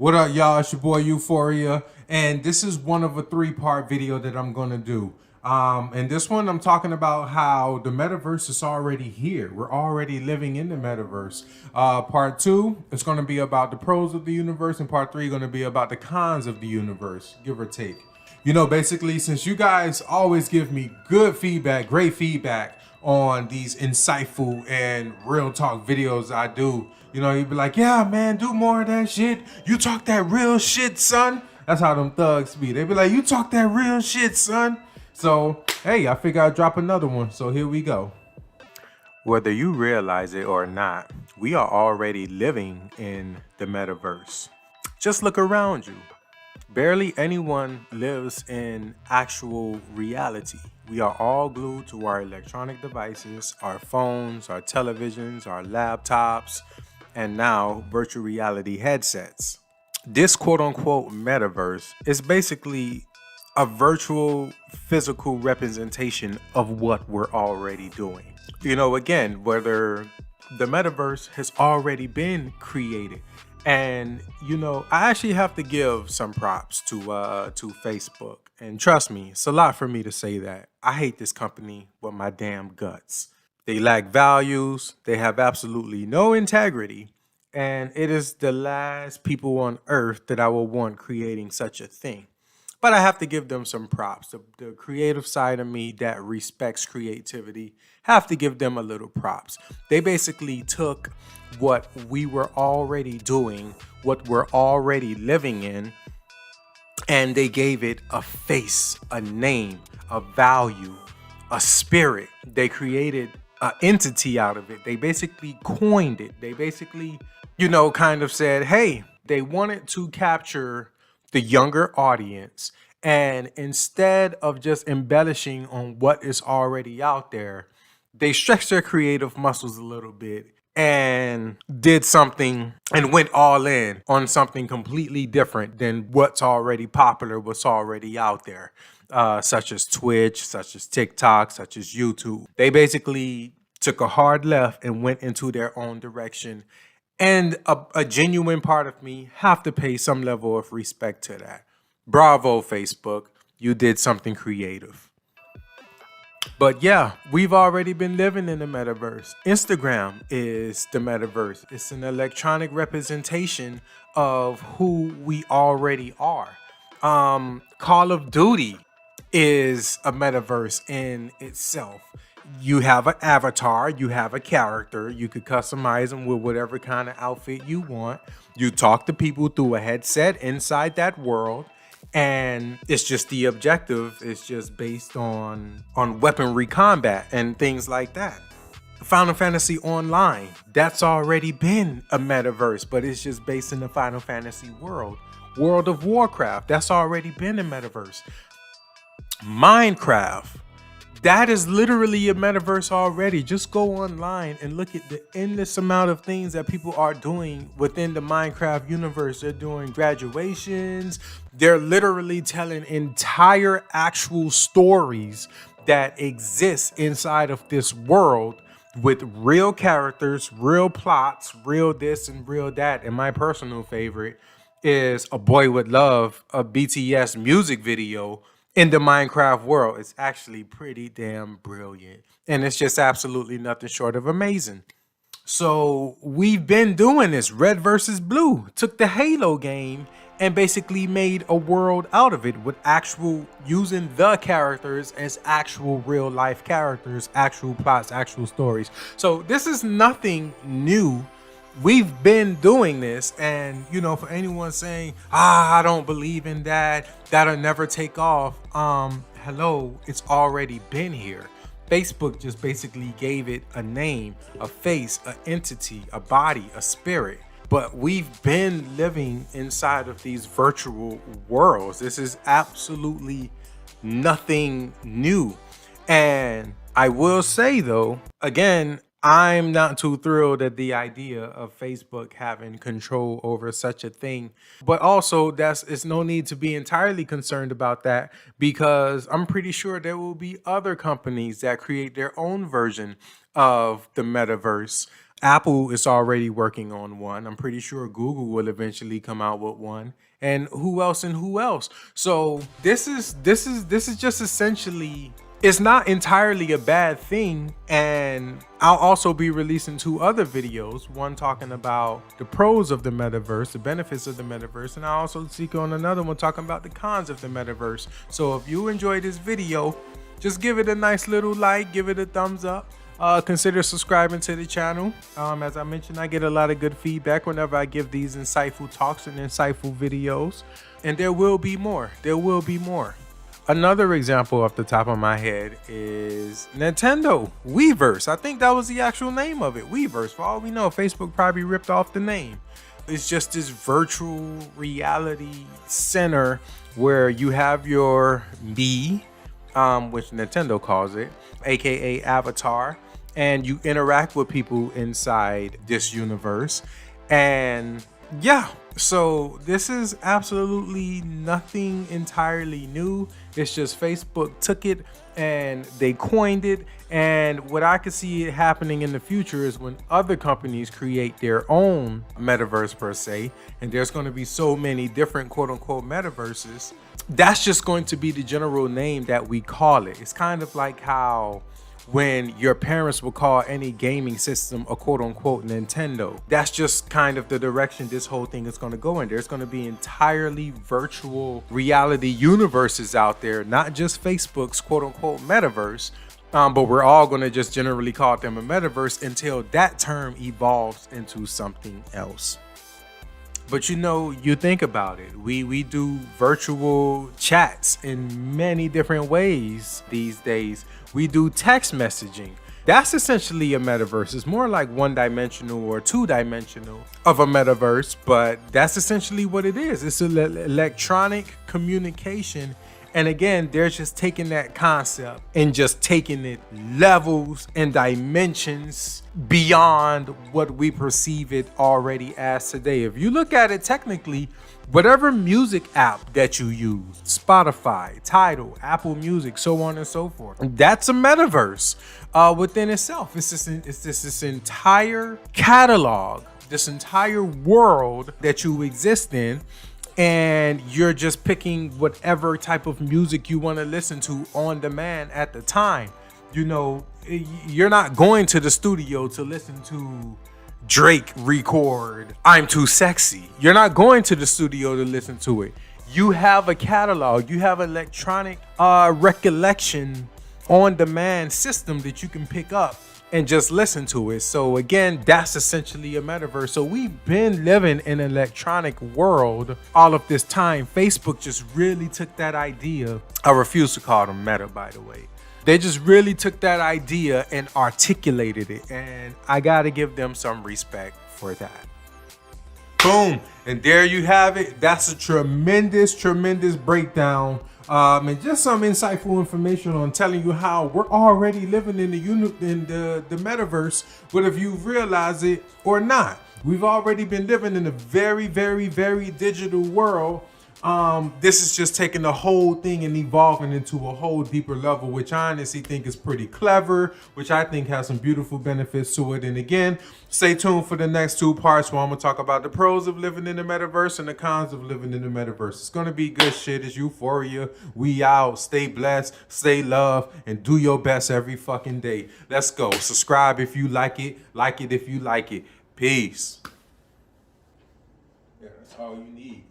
What up, y'all? It's your boy Euphoria, and this is one of a three-part video that I'm gonna do. And this one, I'm talking about how the metaverse is already here. We're already living in the metaverse. Part two, it's gonna be about the pros of the universe, and part three, gonna be about the cons of the universe, give or take. You know, basically, since you guys always give me good feedback, great feedback on these insightful and real talk videos I do, you know, you'd be like, yeah, man, do more of that shit. You talk that real shit, son. That's how them thugs be. They be like, you talk that real shit, son. So, hey, I figure I'd drop another one. So here we go. Whether you realize it or not, we are already living in the metaverse. Just look around you. Barely anyone lives in actual reality. We are all glued to our electronic devices, our phones, our televisions, our laptops, and now virtual reality headsets. This quote-unquote metaverse is basically a virtual physical representation of what we're already doing. You know, again, whether the metaverse has already been created. And, you know, I actually have to give some props to Facebook. And trust me, it's a lot for me to say that. I hate this company with my damn guts. They lack values. They have absolutely no integrity. And it is the last people on earth that I will want creating such a thing. But I have to give them some props. The creative side of me that respects creativity, have to give them a little props. They basically took what we were already doing, what we're already living in, and they gave it a face, a name, a value, a spirit. They created an entity out of it. They basically coined it. They basically, you know, kind of said, hey, they wanted to capture the younger audience, and instead of just embellishing on what is already out there, they stretched their creative muscles a little bit and did something and went all in on something completely different than what's already popular, what's already out there, such as Twitch, such as TikTok, such as YouTube. They basically took a hard left and went into their own direction. And a genuine part of me have to pay some level of respect to that. Bravo, Facebook. You did something creative. But yeah, we've already been living in the metaverse. Instagram is the metaverse. It's an electronic representation of who we already are. Call of Duty is a metaverse in itself. You have an avatar, you have a character, you could customize them with whatever kind of outfit you want. You talk to people through a headset inside that world, and it's just the objective. It's just based on weaponry combat and things like that. Final Fantasy Online, that's already been a metaverse, but it's just based in the Final Fantasy world. World of Warcraft, that's already been a metaverse. Minecraft, that is literally a metaverse already. Just go online and look at the endless amount of things that people are doing within the Minecraft universe. They're doing graduations. They're literally telling entire actual stories that exist inside of this world with real characters, real plots, real this and real that. And my personal favorite is A Boy With Love, a BTS music video in the Minecraft world. It's actually pretty damn brilliant. And it's just absolutely nothing short of amazing. So we've been doing this. Red versus Blue took the Halo game and basically made a world out of it with actual, using the characters as actual real life characters, actual plots, actual stories. So this is nothing new. We've been doing this, and you know, for anyone saying, I don't believe in that, that'll never take off. Hello, it's already been here. Facebook just basically gave it a name, a face, an entity, a body, a spirit. But we've been living inside of these virtual worlds. This is absolutely nothing new. And I will say though, again, I'm not too thrilled at the idea of Facebook having control over such a thing. But also, it's no need to be entirely concerned about that, because I'm pretty sure there will be other companies that create their own version of the metaverse. Apple is already working on one. I'm pretty sure Google will eventually come out with one. And who else and who else? So this is just essentially, it's not entirely a bad thing. And I'll also be releasing 2 other videos, one talking about the pros of the metaverse, the benefits of the metaverse, and I'll also seek on another one talking about the cons of the metaverse. So if you enjoyed this video, just give it a nice little like, give it a thumbs up. Consider subscribing to the channel. As I mentioned, I get a lot of good feedback whenever I give these insightful talks and insightful videos. And there will be more. There will be more. Another example off the top of my head is Nintendo Weverse. I think that was the actual name of it, Weverse. For all we know, Facebook probably ripped off the name. It's just this virtual reality center where you have your me, which Nintendo calls it, aka Avatar, and you interact with people inside this universe. And yeah, so this is absolutely nothing entirely new. It's just Facebook took it and they coined it. And what I could see it happening in the future is when other companies create their own metaverse per se, and there's going to be so many different quote unquote metaverses, that's just going to be the general name that we call it. It's kind of like how when your parents will call any gaming system a quote unquote Nintendo. That's just kind of the direction this whole thing is going to go in. There's going to be entirely virtual reality universes out there, not just Facebook's quote unquote metaverse. But we're all going to just generally call them a metaverse until that term evolves into something else. But you know, you think about it, we do virtual chats in many different ways these days. We do text messaging. That's essentially a metaverse. It's more like one-dimensional or two-dimensional of a metaverse, but that's essentially what it is. It's an electronic communication. And again, they're just taking that concept and just taking it levels and dimensions beyond what we perceive it already as today. If you look at it technically, whatever music app that you use, Spotify, Tidal, Apple Music, so on and so forth, that's a metaverse within itself. It's this entire catalog, this entire world that you exist in. And you're just picking whatever type of music you want to listen to on demand at the time. You know, you're not going to the studio to listen to Drake record I'm Too Sexy. You're not going to the studio to listen to it. You have a catalog. You have an electronic recollection on demand system that you can pick up and just listen to it. So again, that's essentially a metaverse. So we've been living in an electronic world all of this time. Facebook just really took that idea. I refuse to call them Meta, by the way. They just really took that idea and articulated it. And I gotta give them some respect for that. Boom. And there you have it. That's a tremendous, tremendous breakdown. And just some insightful information on telling you how we're already living in the metaverse, whether you realize it or not. We've already been living in a very, very, very digital world. This is just taking the whole thing and evolving into a whole deeper level, which I honestly think is pretty clever, which I think has some beautiful benefits to it. And again, stay tuned for the next 2 parts where I'm gonna talk about the pros of living in the metaverse and the cons of living in the metaverse. It's gonna be good shit. It's euphoria. We out. Stay blessed, stay loved, and do your best every fucking day. Let's go. Subscribe if you like it. Like it if you like it. Peace. Yeah, that's all you need.